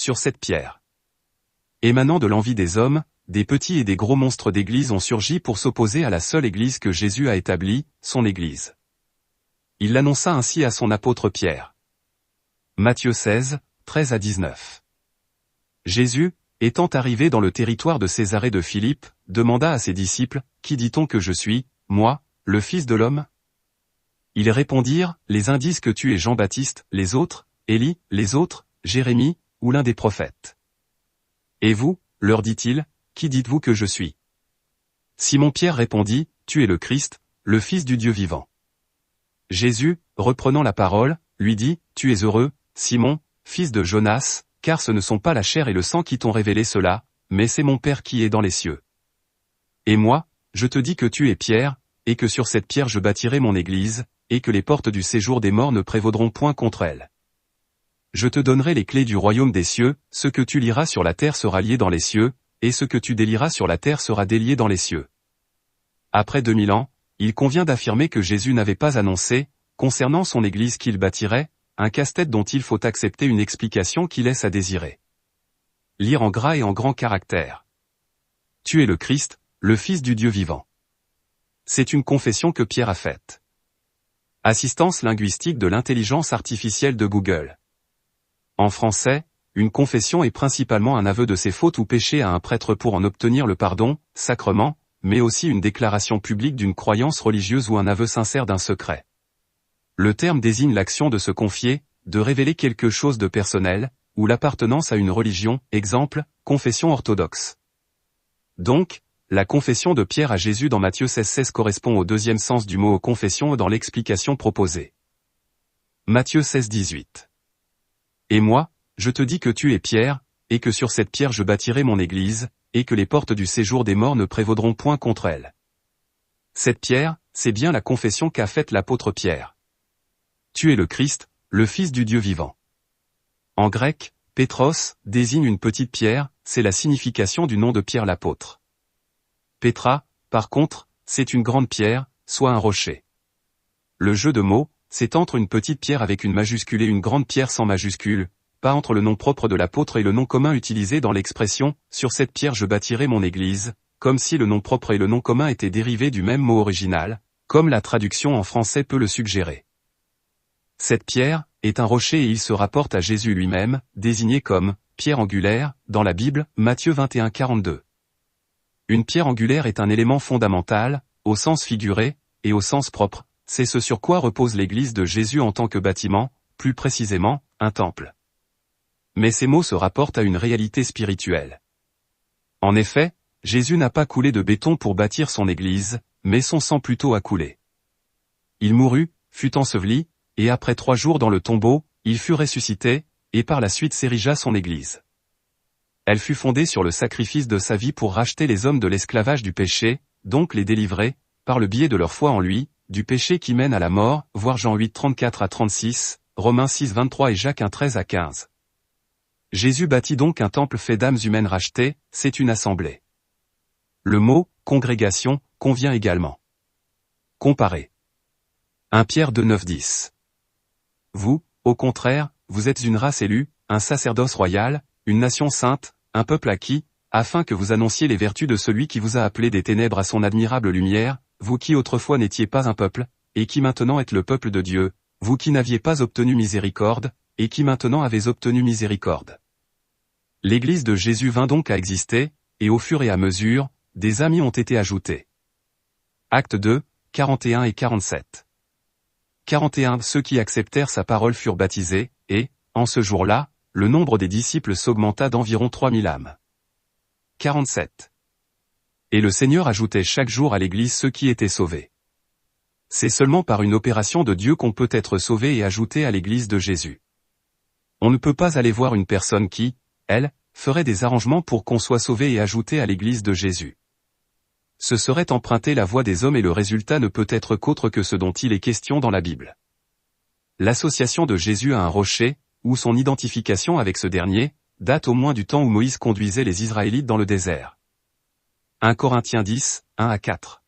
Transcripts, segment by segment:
sur cette pierre. Émanant de l'envie des hommes, des petits et des gros monstres d'église ont surgi pour s'opposer à la seule église que Jésus a établie, son église. Il l'annonça ainsi à son apôtre Pierre. Matthieu 16, 13 à 19. Jésus, étant arrivé dans le territoire de Césarée de Philippe, demanda à ses disciples, « Qui dit-on que je suis, moi, le Fils de l'homme » Ils répondirent, « Les uns disent que tu es Jean-Baptiste, les autres, Élie, les autres, Jérémie, ou l'un des prophètes. Et vous, leur dit-il, qui dites-vous que je suis » Simon-Pierre répondit, « Tu es le Christ, le Fils du Dieu vivant. » Jésus, reprenant la parole, lui dit, « Tu es heureux, Simon, fils de Jonas, car ce ne sont pas la chair et le sang qui t'ont révélé cela, mais c'est mon Père qui est dans les cieux. Et moi, je te dis que tu es Pierre, et que sur cette pierre je bâtirai mon église, et que les portes du séjour des morts ne prévaudront point contre elle. Je te donnerai les clés du royaume des cieux, ce que tu liras sur la terre sera lié dans les cieux, et ce que tu délieras sur la terre sera délié dans les cieux. » Après 2000 ans, il convient d'affirmer que Jésus n'avait pas annoncé, concernant son église qu'il bâtirait, un casse-tête dont il faut accepter une explication qui laisse à désirer. Lire en gras et en grand caractère. Tu es le Christ, le Fils du Dieu vivant. C'est une confession que Pierre a faite. Assistance linguistique de l'intelligence artificielle de Google. En français, une confession est principalement un aveu de ses fautes ou péchés à un prêtre pour en obtenir le pardon, sacrement, mais aussi une déclaration publique d'une croyance religieuse ou un aveu sincère d'un secret. Le terme désigne l'action de se confier, de révéler quelque chose de personnel, ou l'appartenance à une religion, exemple, confession orthodoxe. Donc, la confession de Pierre à Jésus dans Matthieu 16,16 correspond au deuxième sens du mot confession dans l'explication proposée. Matthieu 16,18. Et moi, je te dis que tu es Pierre, et que sur cette pierre je bâtirai mon église, et que les portes du séjour des morts ne prévaudront point contre elle. Cette pierre, c'est bien la confession qu'a faite l'apôtre Pierre. Tu es le Christ, le Fils du Dieu vivant. En grec, Pétros désigne une petite pierre, c'est la signification du nom de Pierre l'apôtre. Pétra, par contre, c'est une grande pierre, soit un rocher. Le jeu de mots, c'est entre une petite pierre avec une majuscule et une grande pierre sans majuscule, pas entre le nom propre de l'apôtre et le nom commun utilisé dans l'expression « sur cette pierre je bâtirai mon église », comme si le nom propre et le nom commun étaient dérivés du même mot original, comme la traduction en français peut le suggérer. Cette pierre est un rocher et il se rapporte à Jésus lui-même, désigné comme « pierre angulaire » dans la Bible, Matthieu 21, 42. Une pierre angulaire est un élément fondamental, au sens figuré, et au sens propre, c'est ce sur quoi repose l'Église de Jésus en tant que bâtiment, plus précisément, un temple. Mais ces mots se rapportent à une réalité spirituelle. En effet, Jésus n'a pas coulé de béton pour bâtir son Église, mais son sang plutôt a coulé. Il mourut, fut enseveli, et après 3 jours dans le tombeau, il fut ressuscité, et par la suite s'érigea son Église. Elle fut fondée sur le sacrifice de sa vie pour racheter les hommes de l'esclavage du péché, donc les délivrer, par le biais de leur foi en lui, du péché qui mène à la mort, voir Jean 8, 34 à 36, Romains 6, 23 et Jacques 1, 13 à 15. Jésus bâtit donc un temple fait d'âmes humaines rachetées, c'est une assemblée. Le mot « congrégation » convient également. Comparer. 1 Pierre 2, 9, 10. Vous, au contraire, vous êtes une race élue, un sacerdoce royal, une nation sainte, un peuple acquis, afin que vous annonciez les vertus de celui qui vous a appelé des ténèbres à son admirable lumière, vous qui autrefois n'étiez pas un peuple, et qui maintenant êtes le peuple de Dieu, vous qui n'aviez pas obtenu miséricorde, et qui maintenant avez obtenu miséricorde. L'Église de Jésus vint donc à exister, et au fur et à mesure, des amis ont été ajoutés. Actes 2, 41 et 47. 41 Ceux qui acceptèrent sa parole furent baptisés, et, en ce jour-là, le nombre des disciples s'augmenta d'environ 3000 âmes. 47. Et le Seigneur ajoutait chaque jour à l'Église ceux qui étaient sauvés. C'est seulement par une opération de Dieu qu'on peut être sauvé et ajouté à l'Église de Jésus. On ne peut pas aller voir une personne qui, elle, ferait des arrangements pour qu'on soit sauvé et ajouté à l'Église de Jésus. Ce serait emprunter la voie des hommes et le résultat ne peut être qu'autre que ce dont il est question dans la Bible. L'association de Jésus à un rocher, ou son identification avec ce dernier, date au moins du temps où Moïse conduisait les Israélites dans le désert. 1 Corinthiens 10, 1 à 4.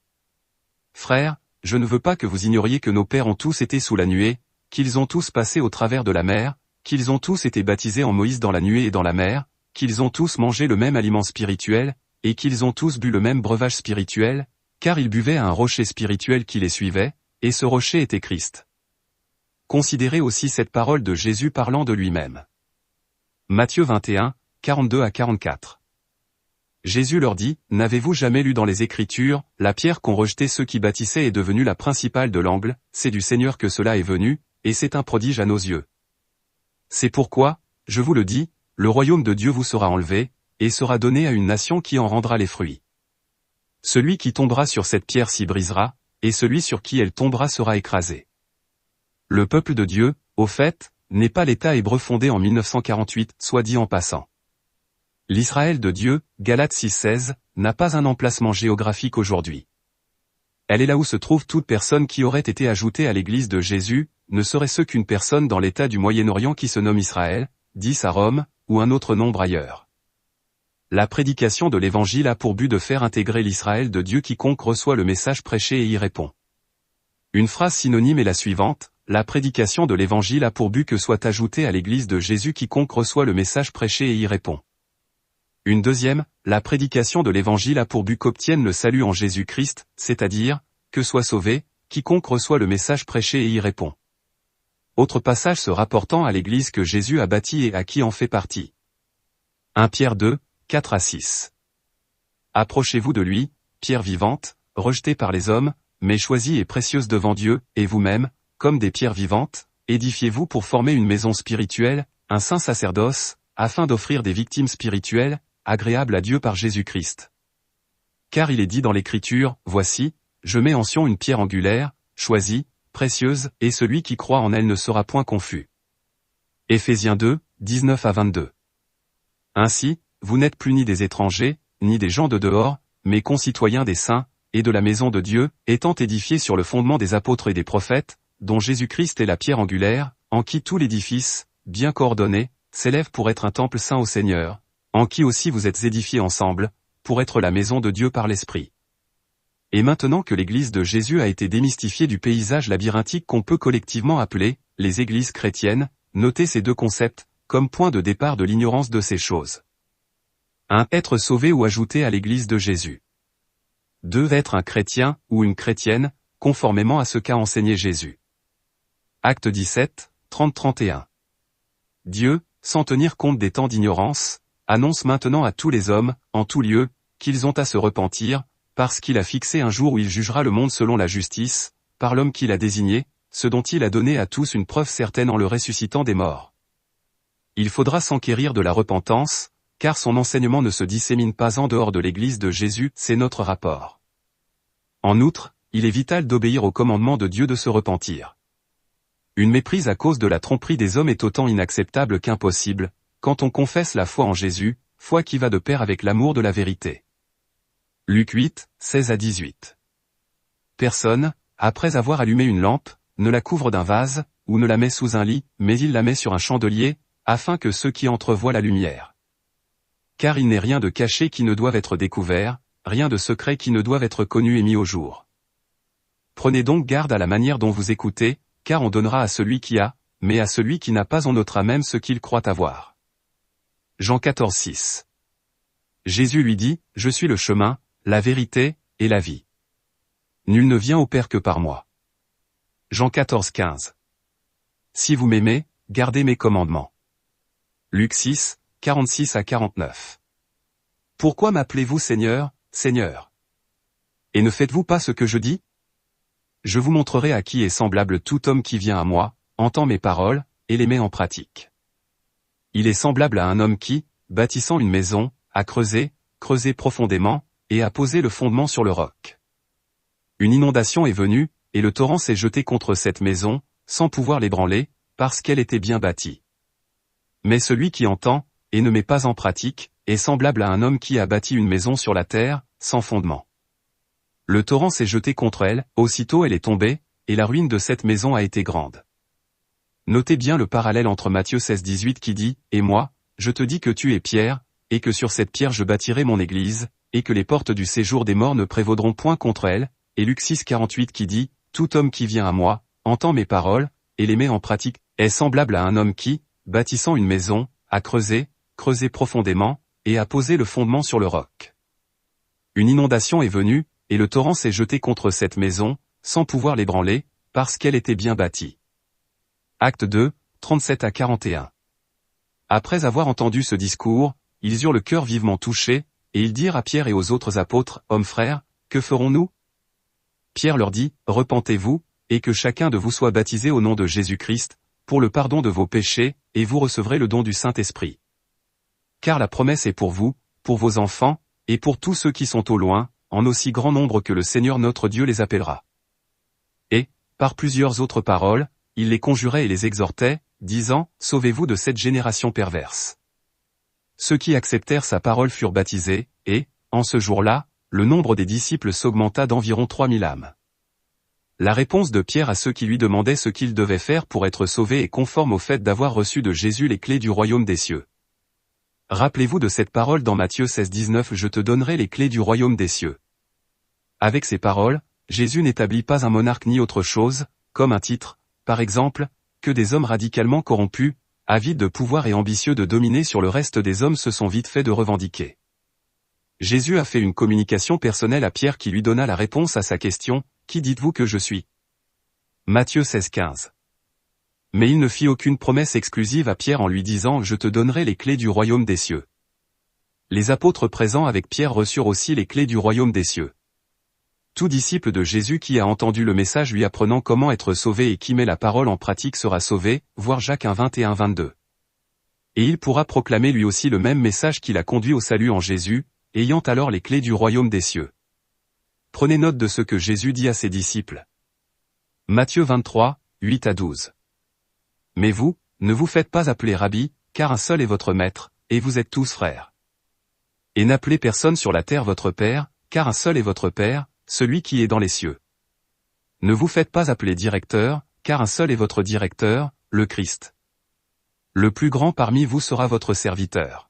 Frères, je ne veux pas que vous ignoriez que nos pères ont tous été sous la nuée, qu'ils ont tous passé au travers de la mer, qu'ils ont tous été baptisés en Moïse dans la nuée et dans la mer, qu'ils ont tous mangé le même aliment spirituel, et qu'ils ont tous bu le même breuvage spirituel, car ils buvaient à un rocher spirituel qui les suivait, et ce rocher était Christ. Considérez aussi cette parole de Jésus parlant de lui-même. Matthieu 21, 42 à 44. Jésus leur dit, « N'avez-vous jamais lu dans les Écritures, la pierre qu'ont rejetée ceux qui bâtissaient est devenue la principale de l'angle, c'est du Seigneur que cela est venu, et c'est un prodige à nos yeux. C'est pourquoi, je vous le dis, le royaume de Dieu vous sera enlevé, et sera donné à une nation qui en rendra les fruits. Celui qui tombera sur cette pierre s'y brisera, et celui sur qui elle tombera sera écrasé. » Le peuple de Dieu, au fait, n'est pas l'État hébreu fondé en 1948, soit dit en passant. L'Israël de Dieu, Galates 6,16, n'a pas un emplacement géographique aujourd'hui. Elle est là où se trouve toute personne qui aurait été ajoutée à l'Église de Jésus, ne serait-ce qu'une personne dans l'État du Moyen-Orient qui se nomme Israël, 10 à Rome, ou un autre nombre ailleurs. La prédication de l'Évangile a pour but de faire intégrer l'Israël de Dieu quiconque reçoit le message prêché et y répond. Une phrase synonyme est la suivante, la prédication de l'Évangile a pour but que soit ajouté à l'Église de Jésus quiconque reçoit le message prêché et y répond. Une deuxième, la prédication de l'Évangile a pour but qu'obtienne le salut en Jésus-Christ, c'est-à-dire, que soit sauvé, quiconque reçoit le message prêché et y répond. Autre passage se rapportant à l'Église que Jésus a bâtie et à qui en fait partie. 1 Pierre 2, 4 à 6. Approchez-vous de lui, pierre vivante, rejetée par les hommes, mais choisie et précieuse devant Dieu, et vous-même, comme des pierres vivantes, édifiez-vous pour former une maison spirituelle, un saint sacerdoce, afin d'offrir des victimes spirituelles, agréables à Dieu par Jésus-Christ. Car il est dit dans l'Écriture, « Voici, je mets en Sion une pierre angulaire, choisie, précieuse, et celui qui croit en elle ne sera point confus. » Éphésiens 2, 19 à 22. Ainsi, vous n'êtes plus ni des étrangers, ni des gens de dehors, mais concitoyens des saints, et de la maison de Dieu, étant édifiés sur le fondement des apôtres et des prophètes, dont Jésus-Christ est la pierre angulaire, en qui tout l'édifice, bien coordonné, s'élève pour être un temple saint au Seigneur, en qui aussi vous êtes édifiés ensemble, pour être la maison de Dieu par l'Esprit. Et maintenant que l'Église de Jésus a été démystifiée du paysage labyrinthique qu'on peut collectivement appeler, les églises chrétiennes, notez ces deux concepts, comme point de départ de l'ignorance de ces choses. 1. Être sauvé ou ajouté à l'Église de Jésus. 2. Être un chrétien, ou une chrétienne, conformément à ce qu'a enseigné Jésus. Acte 17, 30-31. Dieu, sans tenir compte des temps d'ignorance, annonce maintenant à tous les hommes, en tout lieu, qu'ils ont à se repentir, parce qu'il a fixé un jour où il jugera le monde selon la justice, par l'homme qu'il a désigné, ce dont il a donné à tous une preuve certaine en le ressuscitant des morts. Il faudra s'enquérir de la repentance, car son enseignement ne se dissémine pas en dehors de l'Église de Jésus, c'est notre rapport. En outre, il est vital d'obéir au commandement de Dieu de se repentir. Une méprise à cause de la tromperie des hommes est autant inacceptable qu'impossible, quand on confesse la foi en Jésus, foi qui va de pair avec l'amour de la vérité. Luc 8, 16 à 18. Personne, après avoir allumé une lampe, ne la couvre d'un vase, ou ne la met sous un lit, mais il la met sur un chandelier, afin que ceux qui entrent voient la lumière. Car il n'est rien de caché qui ne doive être découvert, rien de secret qui ne doive être connu et mis au jour. Prenez donc garde à la manière dont vous écoutez, car on donnera à celui qui a, mais à celui qui n'a pas on ôtera même ce qu'il croit avoir. Jean 14, 6. Jésus lui dit, « Je suis le chemin, la vérité, et la vie. Nul ne vient au Père que par moi. » Jean 14, 15. Si vous m'aimez, gardez mes commandements. Luc 6, 46 à 49. Pourquoi m'appelez-vous Seigneur, Seigneur? Et ne faites-vous pas ce que je dis? Je vous montrerai à qui est semblable tout homme qui vient à moi, entend mes paroles, et les met en pratique. Il est semblable à un homme qui, bâtissant une maison, a creusé profondément, et a posé le fondement sur le roc. Une inondation est venue, et le torrent s'est jeté contre cette maison, sans pouvoir l'ébranler, parce qu'elle était bien bâtie. Mais celui qui entend, et ne met pas en pratique, est semblable à un homme qui a bâti une maison sur la terre, sans fondement. Le torrent s'est jeté contre elle, aussitôt elle est tombée, et la ruine de cette maison a été grande. Notez bien le parallèle entre Matthieu 16, 18 qui dit, « Et moi, je te dis que tu es Pierre, et que sur cette pierre je bâtirai mon église, et que les portes du séjour des morts ne prévaudront point contre elle, » et Luc 6, 48 qui dit, « Tout homme qui vient à moi, entend mes paroles, et les met en pratique, est semblable à un homme qui, bâtissant une maison, a creusé profondément, et a posé le fondement sur le roc. Une inondation est venue, et le torrent s'est jeté contre cette maison, sans pouvoir l'ébranler, parce qu'elle était bien bâtie. Acte 2, 37 à 41. Après avoir entendu ce discours, ils eurent le cœur vivement touché, et ils dirent à Pierre et aux autres apôtres, « Hommes frères, que ferons-nous » Pierre leur dit, « Repentez-vous, et que chacun de vous soit baptisé au nom de Jésus-Christ, pour le pardon de vos péchés, et vous recevrez le don du Saint-Esprit. Car la promesse est pour vous, pour vos enfants, et pour tous ceux qui sont au loin, en aussi grand nombre que le Seigneur notre Dieu les appellera. » Et, par plusieurs autres paroles, il les conjurait et les exhortait, disant, « Sauvez-vous de cette génération perverse. » Ceux qui acceptèrent sa parole furent baptisés, et, en ce jour-là, le nombre des disciples s'augmenta d'environ 3000 âmes. La réponse de Pierre à ceux qui lui demandaient ce qu'ils devaient faire pour être sauvés est conforme au fait d'avoir reçu de Jésus les clés du royaume des cieux. Rappelez-vous de cette parole dans Matthieu 16-19 « Je te donnerai les clés du royaume des cieux. » Avec ces paroles, Jésus n'établit pas un monarque ni autre chose, comme un titre, par exemple, que des hommes radicalement corrompus, avides de pouvoir et ambitieux de dominer sur le reste des hommes se sont vite fait de revendiquer. Jésus a fait une communication personnelle à Pierre qui lui donna la réponse à sa question, « Qui dites-vous que je suis » Matthieu 16-15. Mais il ne fit aucune promesse exclusive à Pierre en lui disant « Je te donnerai les clés du royaume des cieux ». Les apôtres présents avec Pierre reçurent aussi les clés du royaume des cieux. Tout disciple de Jésus qui a entendu le message lui apprenant comment être sauvé et qui met la parole en pratique sera sauvé, voir Jacques 1:21-22. Et il pourra proclamer lui aussi le même message qui l'a conduit au salut en Jésus, ayant alors les clés du royaume des cieux. Prenez note de ce que Jésus dit à ses disciples. Matthieu 23, 8-12. Mais vous, ne vous faites pas appeler Rabbi, car un seul est votre maître, et vous êtes tous frères. Et n'appelez personne sur la terre votre Père, car un seul est votre Père, celui qui est dans les cieux. Ne vous faites pas appeler directeur, car un seul est votre directeur, le Christ. Le plus grand parmi vous sera votre serviteur.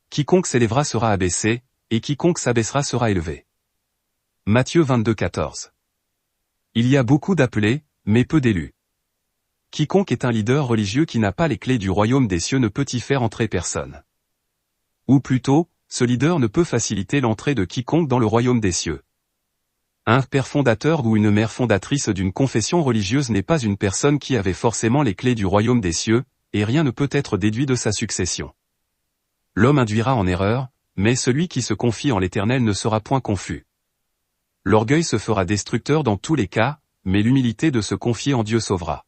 Quiconque s'élèvera sera abaissé, et quiconque s'abaissera sera élevé. Matthieu 22-14. Il y a beaucoup d'appelés, mais peu d'élus. Quiconque est un leader religieux qui n'a pas les clés du royaume des cieux ne peut y faire entrer personne. Ou plutôt, ce leader ne peut faciliter l'entrée de quiconque dans le royaume des cieux. Un père fondateur ou une mère fondatrice d'une confession religieuse n'est pas une personne qui avait forcément les clés du royaume des cieux, et rien ne peut être déduit de sa succession. L'homme induira en erreur, mais celui qui se confie en l'Éternel ne sera point confus. L'orgueil se fera destructeur dans tous les cas, mais l'humilité de se confier en Dieu sauvera.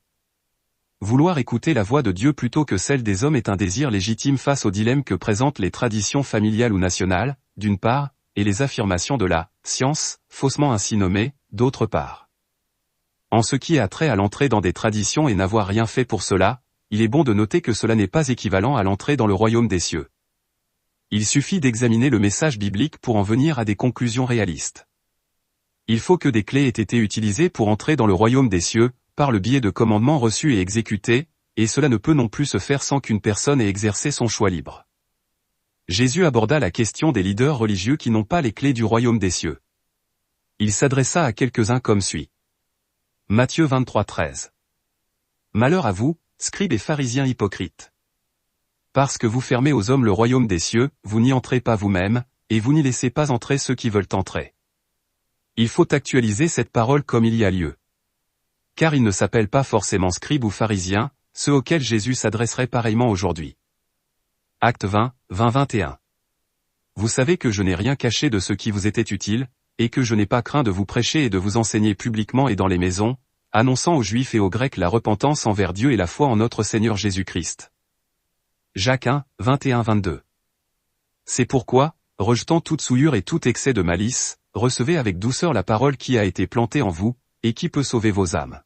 Vouloir écouter la voix de Dieu plutôt que celle des hommes est un désir légitime face au dilemme que présentent les traditions familiales ou nationales, d'une part, et les affirmations de la science, faussement ainsi nommée, d'autre part. En ce qui a trait à l'entrée dans des traditions et n'avoir rien fait pour cela, il est bon de noter que cela n'est pas équivalent à l'entrée dans le royaume des cieux. Il suffit d'examiner le message biblique pour en venir à des conclusions réalistes. Il faut que des clés aient été utilisées pour entrer dans le royaume des cieux, par le biais de commandements reçus et exécutés, et cela ne peut non plus se faire sans qu'une personne ait exercé son choix libre. Jésus aborda la question des leaders religieux qui n'ont pas les clés du royaume des cieux. Il s'adressa à quelques-uns comme suit. Matthieu 23:13. Malheur à vous, scribes et pharisiens hypocrites. Parce que vous fermez aux hommes le royaume des cieux, vous n'y entrez pas vous-même, et vous n'y laissez pas entrer ceux qui veulent entrer. Il faut actualiser cette parole comme il y a lieu. Car ils ne s'appellent pas forcément scribes ou pharisiens, ceux auxquels Jésus s'adresserait pareillement aujourd'hui. Acte 20, 20-21. Vous savez que je n'ai rien caché de ce qui vous était utile, et que je n'ai pas craint de vous prêcher et de vous enseigner publiquement et dans les maisons, annonçant aux Juifs et aux Grecs la repentance envers Dieu et la foi en notre Seigneur Jésus-Christ. Jacques 1, 21-22. C'est pourquoi, rejetant toute souillure et tout excès de malice, recevez avec douceur la parole qui a été plantée en vous, et qui peut sauver vos âmes.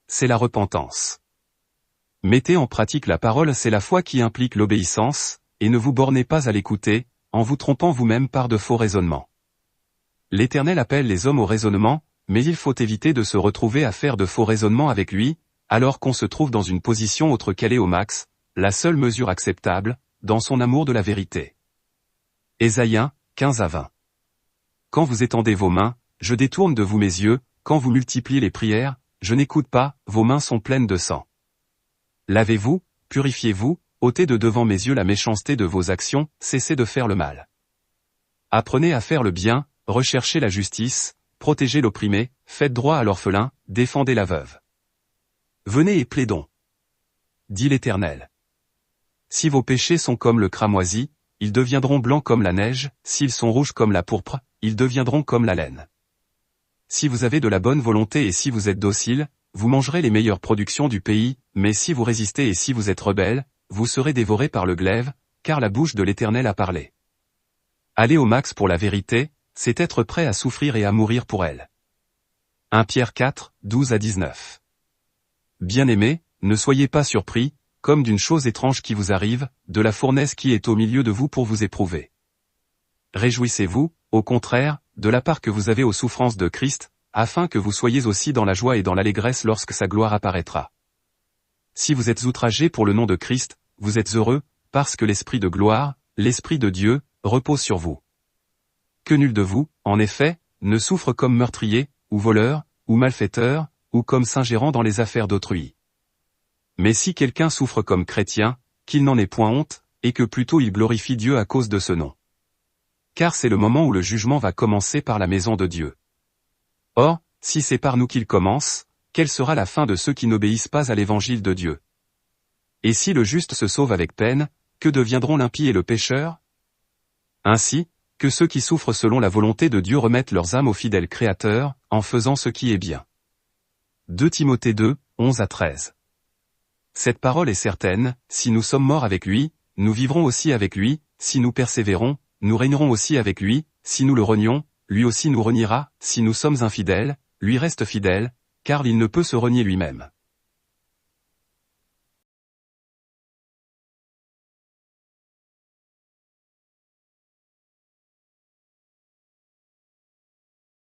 C'est la repentance. Mettez en pratique la parole, c'est la foi qui implique l'obéissance, et ne vous bornez pas à l'écouter, en vous trompant vous-même par de faux raisonnements. L'Éternel appelle les hommes au raisonnement, mais il faut éviter de se retrouver à faire de faux raisonnements avec lui, alors qu'on se trouve dans une position autre qu'elle est au max, la seule mesure acceptable, dans son amour de la vérité. Ésaïe 1, 15-20. Quand vous étendez vos mains, je détourne de vous mes yeux, quand vous multipliez les prières, je n'écoute pas, vos mains sont pleines de sang. Lavez-vous, purifiez-vous, ôtez de devant mes yeux la méchanceté de vos actions, cessez de faire le mal. Apprenez à faire le bien, recherchez la justice, protégez l'opprimé, faites droit à l'orphelin, défendez la veuve. Venez et plaidons. Dit l'Éternel. Si vos péchés sont comme le cramoisi, ils deviendront blancs comme la neige, s'ils sont rouges comme la pourpre, ils deviendront comme la laine. Si vous avez de la bonne volonté et si vous êtes docile, vous mangerez les meilleures productions du pays, mais si vous résistez et si vous êtes rebelle, vous serez dévorés par le glaive, car la bouche de l'Éternel a parlé. Aller au max pour la vérité, c'est être prêt à souffrir et à mourir pour elle. 1 Pierre 4, 12 à 19. Bien-aimés, ne soyez pas surpris, comme d'une chose étrange qui vous arrive, de la fournaise qui est au milieu de vous pour vous éprouver. Réjouissez-vous, au contraire, de la part que vous avez aux souffrances de Christ, afin que vous soyez aussi dans la joie et dans l'allégresse lorsque sa gloire apparaîtra. Si vous êtes outragés pour le nom de Christ, vous êtes heureux, parce que l'Esprit de gloire, l'Esprit de Dieu, repose sur vous. Que nul de vous, en effet, ne souffre comme meurtrier, ou voleur, ou malfaiteur, ou comme s'ingérant dans les affaires d'autrui. Mais si quelqu'un souffre comme chrétien, qu'il n'en ait point honte, et que plutôt il glorifie Dieu à cause de ce nom. Car c'est le moment où le jugement va commencer par la maison de Dieu. Or, si c'est par nous qu'il commence, quelle sera la fin de ceux qui n'obéissent pas à l'évangile de Dieu? Et si le juste se sauve avec peine, que deviendront l'impie et le pécheur? Ainsi, que ceux qui souffrent selon la volonté de Dieu remettent leurs âmes au fidèle Créateur, en faisant ce qui est bien. 2 Timothée 2, 11 à 13. Cette parole est certaine, si nous sommes morts avec lui, nous vivrons aussi avec lui, si nous persévérons, nous régnerons aussi avec lui, si nous le renions, lui aussi nous reniera, si nous sommes infidèles, lui reste fidèle, car il ne peut se renier lui-même.